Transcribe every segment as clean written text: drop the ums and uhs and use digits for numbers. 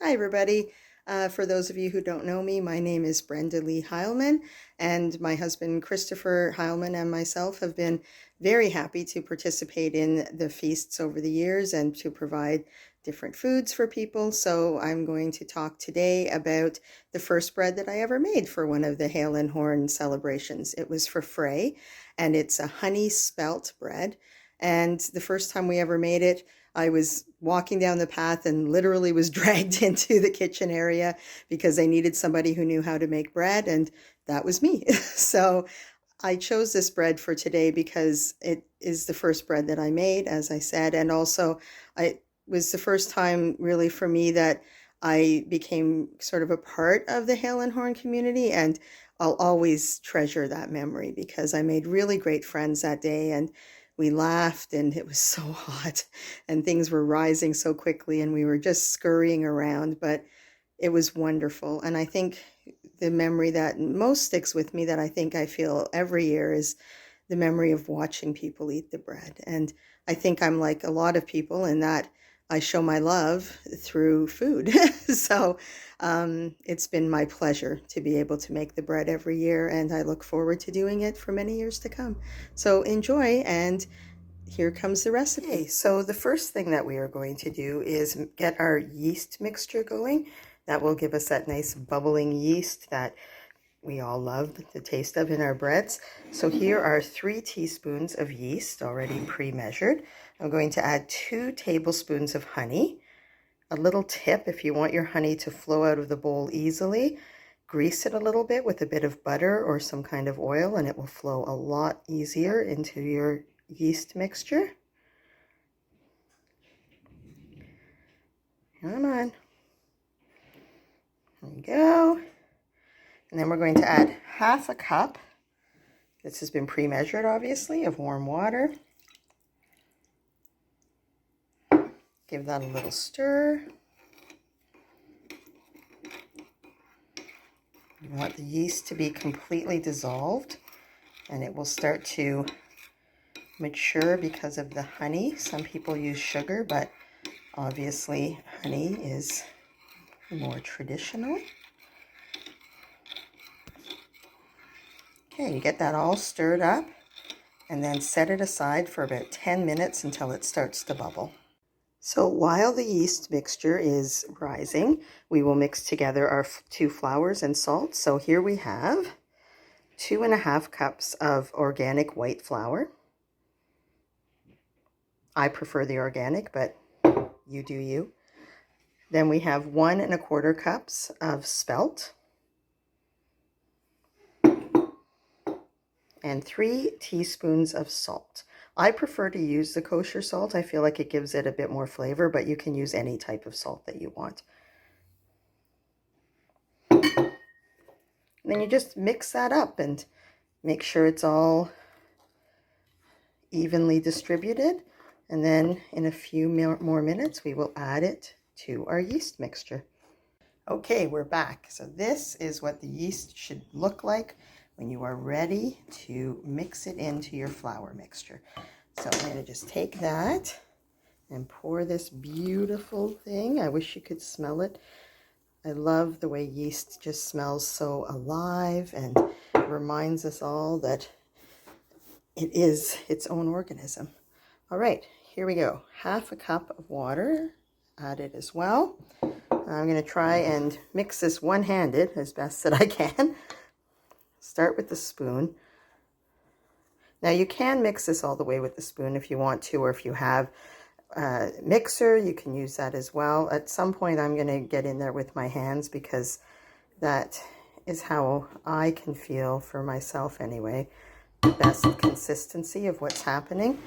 Hi, everybody. For those of you who don't know me, my name is Brenda Lee-Heilmann, and my husband Christopher Heilmann and myself have been very happy to participate in the feasts over the years and to provide different foods for people. So I'm going to talk today about the first bread that I ever made for one of the Hail and Horn celebrations. It was for Frey, and it's a honey spelt bread. And the first time we ever made it, I was walking down the path and literally was dragged into the kitchen area because they needed somebody who knew how to make bread, and that was me. So I chose this bread for today because it is the first bread that I made, as I said, and also it was the first time really for me that I became sort of a part of the Hail and Horn community, and I'll always treasure that memory because I made really great friends that day, and we laughed, and it was so hot and things were rising so quickly and we were just scurrying around, but it was wonderful. And I think the memory that most sticks with me, that I think I feel every year, is the memory of watching people eat the bread. And I think I'm like a lot of people in that I show my love through food. So it's been my pleasure to be able to make the bread every year, and I look forward to doing it for many years to come. So enjoy, and here comes the recipe. Okay, so the first thing that we are going to do is get our yeast mixture going. That will give us that nice bubbling yeast that we all love the taste of in our breads. So here are 3 teaspoons of yeast already pre-measured. I'm going to add 2 tablespoons of honey. A little tip, if you want your honey to flow out of the bowl easily, grease it a little bit with a bit of butter or some kind of oil, and it will flow a lot easier into your yeast mixture. Come on. There we go. And then we're going to add half a cup, this has been pre-measured obviously, of warm water. Give that a little stir. You want the yeast to be completely dissolved, and it will start to mature because of the honey. Some people use sugar, but obviously honey is more traditional. Okay, you get that all stirred up, and then set it aside for about 10 minutes until it starts to bubble. So while the yeast mixture is rising, we will mix together our 2 flours and salt. So here we have 2.5 cups of organic white flour. I prefer the organic, but you do you. Then we have 1.25 cups of spelt and 3 teaspoons of salt. I prefer to use the kosher salt. I feel like it gives it a bit more flavor, but you can use any type of salt that you want. And then you just mix that up and make sure it's all evenly distributed. And then in a few more minutes, we will add it to our yeast mixture. Okay, we're back. So this is what the yeast should look like when you are ready to mix it into your flour mixture. So I'm going to just take that and pour this beautiful thing. I wish you could smell it. I love the way yeast just smells so alive and reminds us all that it is its own organism. All right, here we go. Half a cup of water added as well. I'm going to try and mix this one-handed as best that I can. Start with the spoon. Now you can mix this all the way with the spoon if you want to, or if you have a mixer, you can use that as well. At some point I'm going to get in there with my hands because that is how I can feel for myself anyway, the best consistency of what's happening.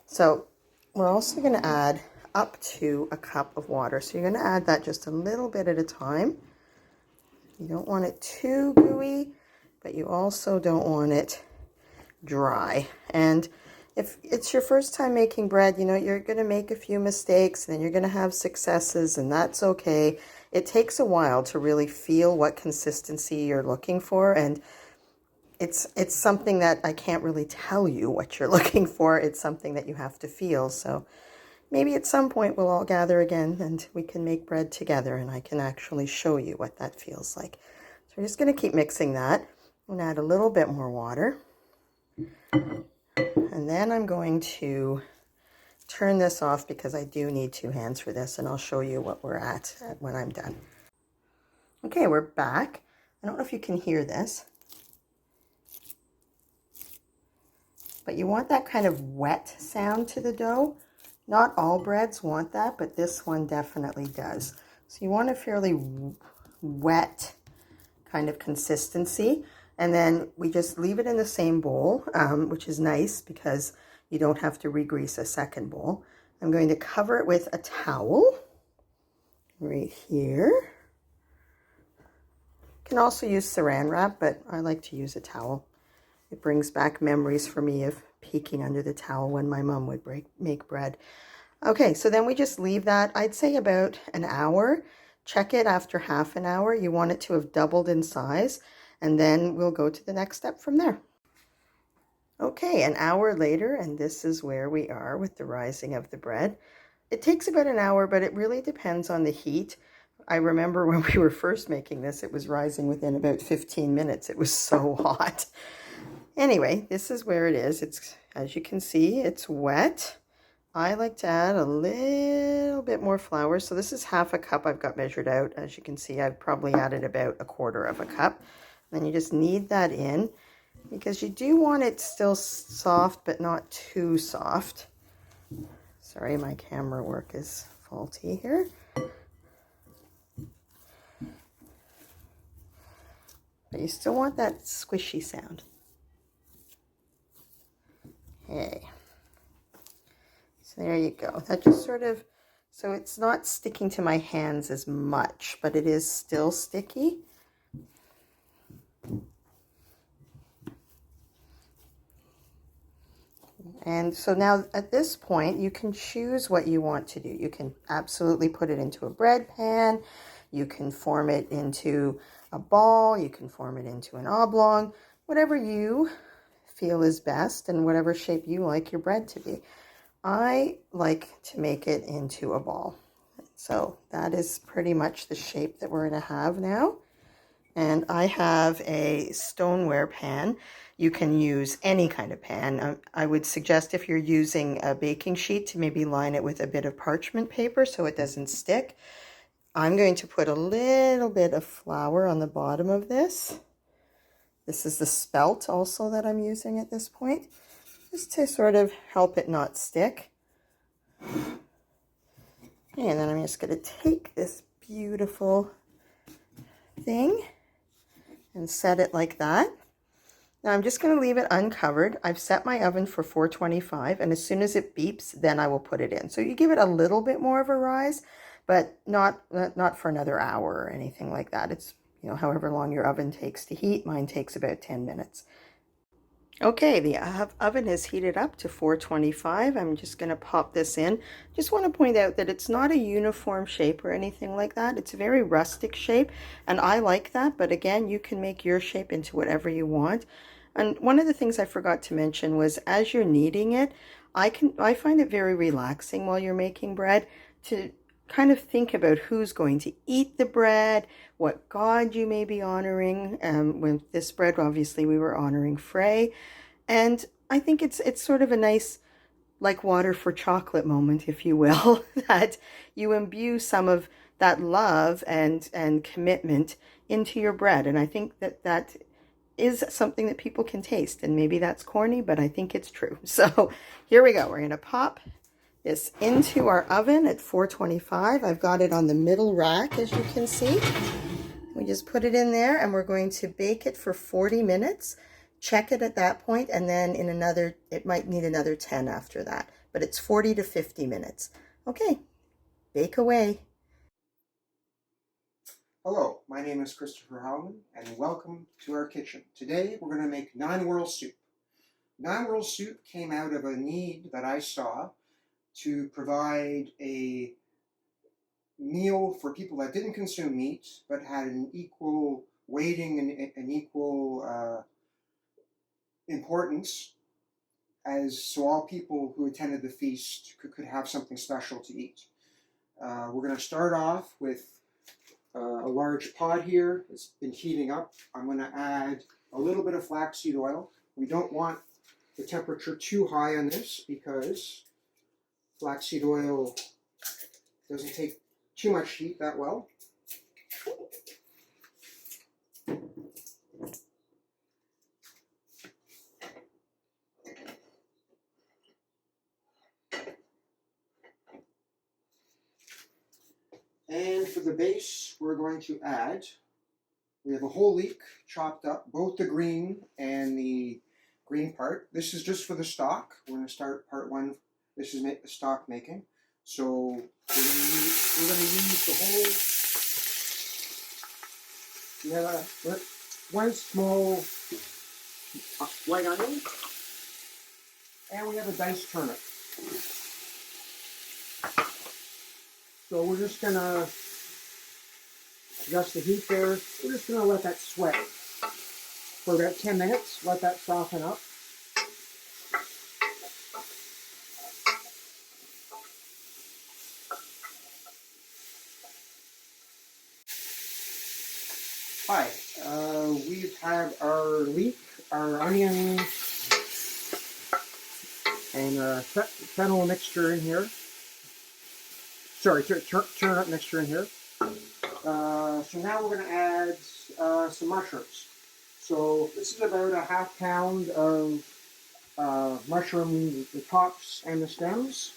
So we're also going to add up to a cup of water. So you're going to add that just a little bit at a time. You don't want it too gooey, but you also don't want it dry. And if it's your first time making bread, you know, you're going to make a few mistakes and then you're going to have successes, and that's okay. It takes a while to really feel what consistency you're looking for, and it's something that I can't really tell you what you're looking for. It's something that you have to feel. So maybe at some point we'll all gather again and we can make bread together and I can actually show you what that feels like. So we're just going to keep mixing that and add a little bit more water. And then I'm going to turn this off because I do need 2 hands for this, and I'll show you what we're at when I'm done. Okay, we're back. I don't know if you can hear this, but you want that kind of wet sound to the dough. Not all breads want that, but this one definitely does. So you want a fairly wet kind of consistency, and then we just leave it in the same bowl, which is nice because you don't have to re-grease a second bowl. I'm going to cover it with a towel right here. You can also use saran wrap, but I like to use a towel. It brings back memories for me of peeking under the towel when my mom would make bread. Okay, so then we just leave that, I'd say about an hour. Check it after half an hour. You want it to have doubled in size, and then we'll go to the next step from there. Okay, an hour later, and this is where we are with the rising of the bread. It takes about an hour, but it really depends on the heat. I remember when we were first making this, it was rising within about 15 minutes. It was so hot. Anyway, this is where it is. It's, as you can see, it's wet. I like to add a little bit more flour. So this is half a cup I've got measured out. As you can see, I've probably added about 1/4 of a cup. Then you just knead that in because you do want it still soft, but not too soft. Sorry, my camera work is faulty here. But you still want that squishy sound. Okay. So there you go. That just sort of, so it's not sticking to my hands as much, but it is still sticky. And so now at this point, you can choose what you want to do. You can absolutely put it into a bread pan. You can form it into a ball. You can form it into an oblong, whatever you feel is best and whatever shape you like your bread to be. I like to make it into a ball. So that is pretty much the shape that we're going to have now. And I have a stoneware pan. You can use any kind of pan. I would suggest if you're using a baking sheet to maybe line it with a bit of parchment paper so it doesn't stick. I'm going to put a little bit of flour on the bottom of this. This is the Spelt also that I'm using at this point, just to sort of help it not stick. And then I'm just going to take this beautiful thing and set it like that. Now I'm just going to leave it uncovered. I've set my oven for 425, and as soon as it beeps, then I will put it in. So you give it a little bit more of a rise, but not for another hour or anything like that. It's, you know, however long your oven takes to heat. Mine takes about 10 minutes. Okay, the oven is heated up to 425. I'm just going to pop this in. Just want to point out that it's not a uniform shape or anything like that. It's a very rustic shape, and I like that, but again, you can make your shape into whatever you want. And one of the things I forgot to mention was as you're kneading it, I find it very relaxing while you're making bread to kind of think about who's going to eat the bread, what God you may be honoring. With this bread, obviously, we were honoring Frey. And I think it's sort of a nice, like water for chocolate moment, if you will, that you imbue some of that love and commitment into your bread. And I think that is something that people can taste. And maybe that's corny, but I think it's true. So here we go. We're going to pop this into our oven at 425. I've got it on the middle rack, as you can see. We just put it in there and we're going to bake it for 40 minutes. Check it at that point, and then in another, it might need another 10 after that, but it's 40 to 50 minutes. Okay, bake away. Hello, my name is Christopher Heilmann, and welcome to our kitchen. Today we're going to make nine-worrell soup. Nine-worrell soup came out of a need that I saw to provide a meal for people that didn't consume meat, but had an equal weighting and an equal importance so all people who attended the feast could have something special to eat. We're going to start off with a large pot here. It's been heating up. I'm going to add a little bit of flaxseed oil. We don't want the temperature too high on this because flaxseed oil doesn't take too much heat that well. And for the base, we're going to add, we have a whole leek chopped up, both the green and the green part. This is just for the stock. We're going to start part one. This is the stock making. So we're going to use the whole, one small white onion, and we have a diced turnip. So we're just going to adjust the heat there. We're just going to let that sweat for about 10 minutes, let that soften up. Hi, we have our leek, our onion, and fennel mixture in here. Sorry, turnip mixture in here. So now we're going to add some mushrooms. So this is about a ½ pound of mushroom, the tops and the stems.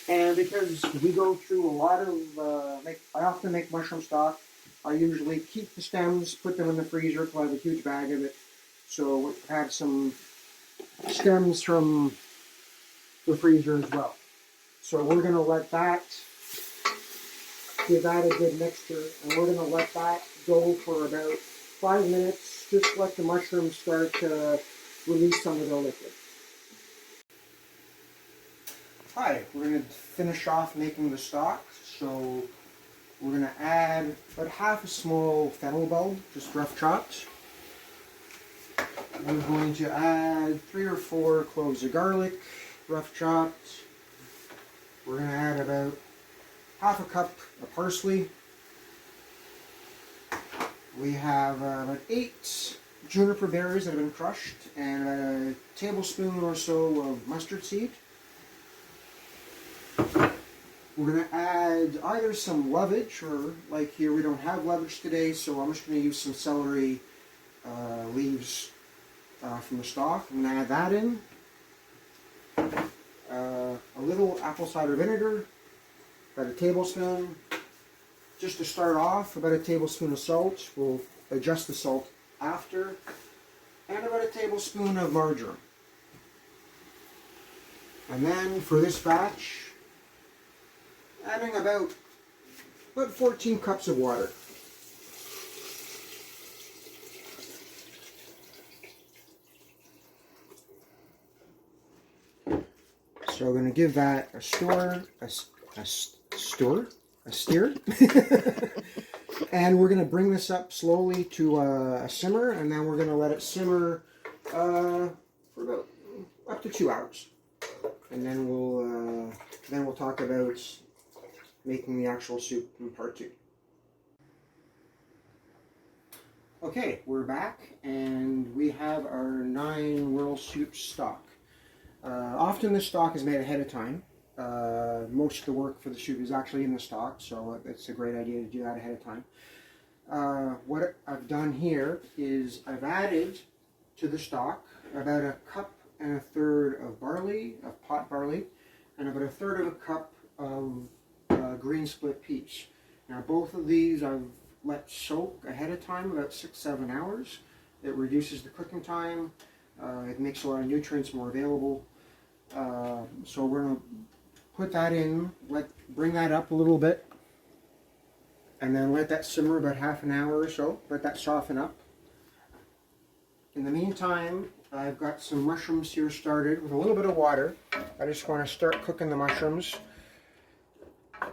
And because we go through a lot of, I often make mushroom stock. I usually keep the stems, put them in the freezer till I have a huge bag of it. So we have some stems from the freezer as well. So we're going to let that, give that a good mixture, and we're going to let that go for about 5 minutes, just let the mushrooms start to release some of the liquid. Hi, we're going to finish off making the stock, so we're going to add about ½ a small fennel bulb, just rough chopped. We're going to add 3 or 4 cloves of garlic, rough chopped. We're going to add about ½ a cup of parsley. We have about 8 juniper berries that have been crushed and a tablespoon or so of mustard seed. We're going to add either some lovage, or like here we don't have lovage today, so I'm just going to use some celery leaves from the stalk. I'm going to add that in. A little apple cider vinegar, about a tablespoon. Just to start off, about a tablespoon of salt. We'll adjust the salt after. And about a tablespoon of margarine. And then for this batch, adding about 14 cups of water. So we're going to give that a stir. And we're going to bring this up slowly to a simmer, and then we're going to let it simmer for about up to 2 hours. And then we'll talk about making the actual soup in part 2. Okay, we're back, and we have our 9-whirl soup stock. Often this stock is made ahead of time. Most of the work for the soup is actually in the stock, so it's a great idea to do that ahead of time. What I've done here is I've added to the stock about 1 1/3 cups of barley, of pot barley, and about 1/3 of a cup of green split peas. Now both of these I've let soak ahead of time, about 6-7 hours. It reduces the cooking time. It makes a lot of nutrients more available. So we're going to put that in, bring that up a little bit, and then let that simmer about ½ an hour or so, let that soften up. In the meantime, I've got some mushrooms here started with a little bit of water. I just want to start cooking the mushrooms.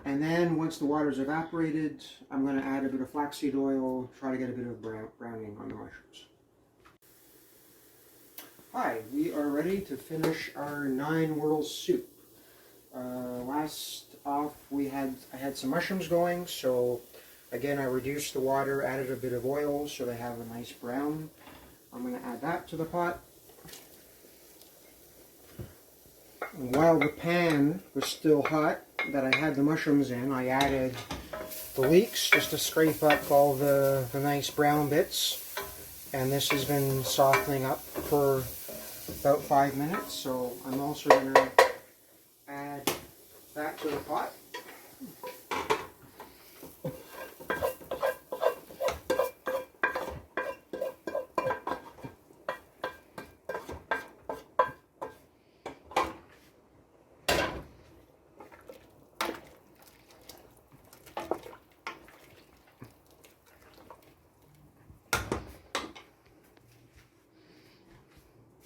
And then once the water's evaporated, I'm going to add a bit of flaxseed oil, try to get a bit of browning on the mushrooms. Hi, we are ready to finish our 9 world soup. Last off I had some mushrooms going, so again I reduced the water, added a bit of oil so they have a nice brown. I'm going to add that to the pot. And while the pan was still hot that I had the mushrooms in, I added the leeks just to scrape up all the nice brown bits. And this has been softening up for about 5 minutes, so I'm also going to add that to the pot.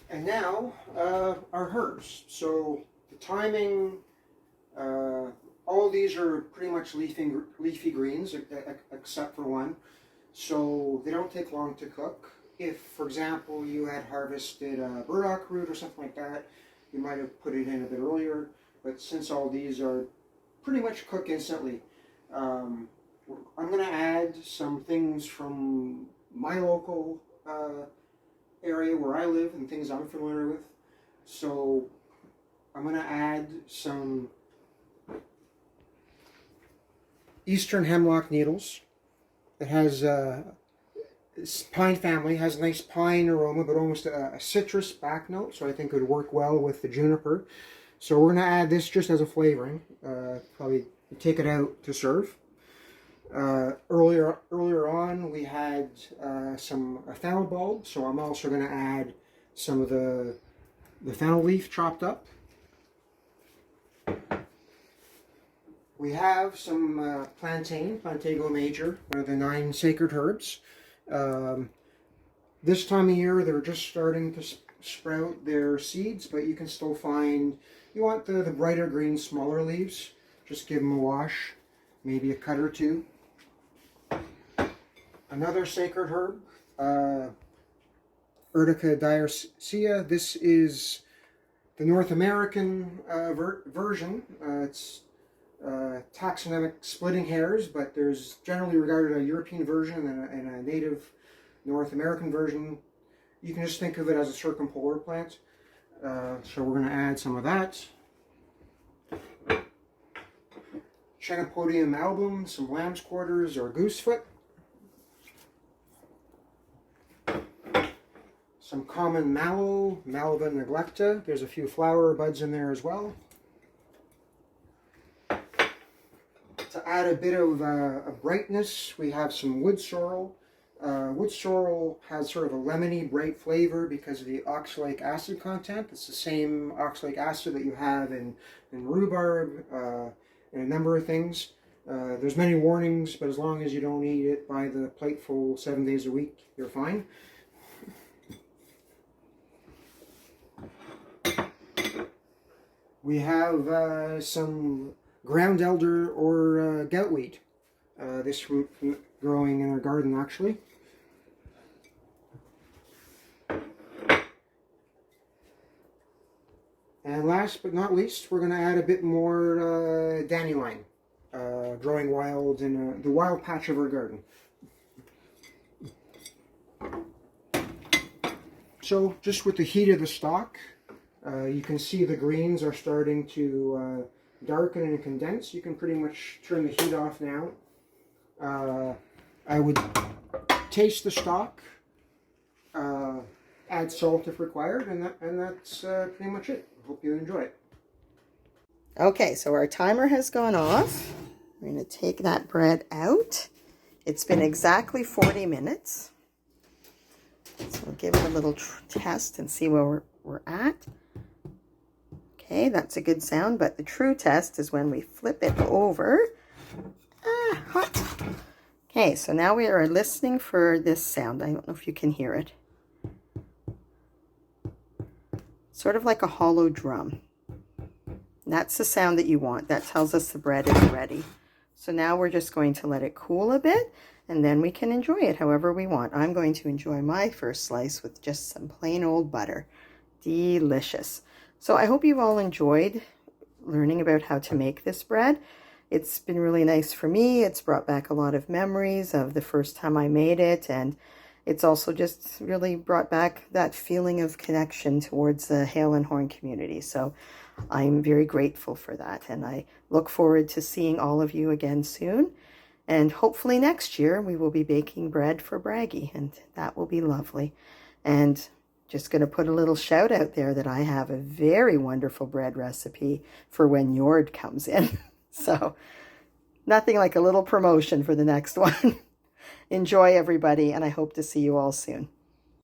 And now, our herbs. So the timing, all of these are pretty much leafy greens, except for one. So they don't take long to cook. If, for example, you had harvested a burdock root or something like that, you might have put it in a bit earlier. But since all these are pretty much cook instantly, I'm going to add some things from my local area where I live and things I'm familiar with. So I'm going to add some Eastern hemlock needles. It has pine family, has a nice pine aroma, but almost a citrus back note, so I think it would work well with the juniper. So we're going to add this just as a flavoring. Probably take it out to serve. Earlier on we had some fennel bulb, so I'm also going to add some of the fennel leaf chopped up. We have some plantain, Plantago major, one of the 9 sacred herbs. This time of year they're just starting to sprout their seeds, but you can still find, you want the brighter green, smaller leaves, just give them a wash, maybe a cut or two. Another sacred herb, Urtica diarcea. This is the North American version. It's taxonomic splitting hairs, but there's generally regarded a European version and a native North American version. You can just think of it as a circumpolar plant. So we're going to add some of that. Chenopodium album, some lamb's quarters or goosefoot. Some common mallow, Malva neglecta. There's a few flower buds in there as well. To add a bit of a brightness, we have some wood sorrel. Wood sorrel has sort of a lemony, bright flavor because of the oxalic acid content. It's the same oxalic acid that you have in rhubarb and a number of things. There's many warnings, but as long as you don't eat it by the plateful 7 days a week, you're fine. We have some ground elder or goutweed. This root growing in our garden, actually. And last but not least, we're going to add a bit more dandelion, growing wild in the wild patch of our garden. So just with the heat of the stock, you can see the greens are starting to darken and condense. You can pretty much turn the heat off now. I would taste the stock, add salt if required, and that's pretty much it. Hope you enjoy it. Okay, so our timer has gone off. We're going to take that bread out. It's been exactly 40 minutes. So we'll give it a little test and see where we're at. Okay, that's a good sound, but the true test is when we flip it over. Ah, hot. Okay, so now we are listening for this sound. I don't know if you can hear it. Sort of like a hollow drum. That's the sound that you want. That tells us the bread is ready. So now we're just going to let it cool a bit, and then we can enjoy it however we want. I'm going to enjoy my first slice with just some plain old butter. delicious. So I hope you've all enjoyed learning about how to make this bread. It's been really nice for me. It's brought back a lot of memories of the first time I made it, and it's also just really brought back that feeling of connection towards the Hale and Horn community. So I'm very grateful for that, and I look forward to seeing all of you again soon. And hopefully next year we will be baking bread for Braggie, and that will be lovely. And just going to put a little shout out there that I have a very wonderful bread recipe for when Jord comes in. So nothing like a little promotion for the next one. Enjoy, everybody, and I hope to see you all soon.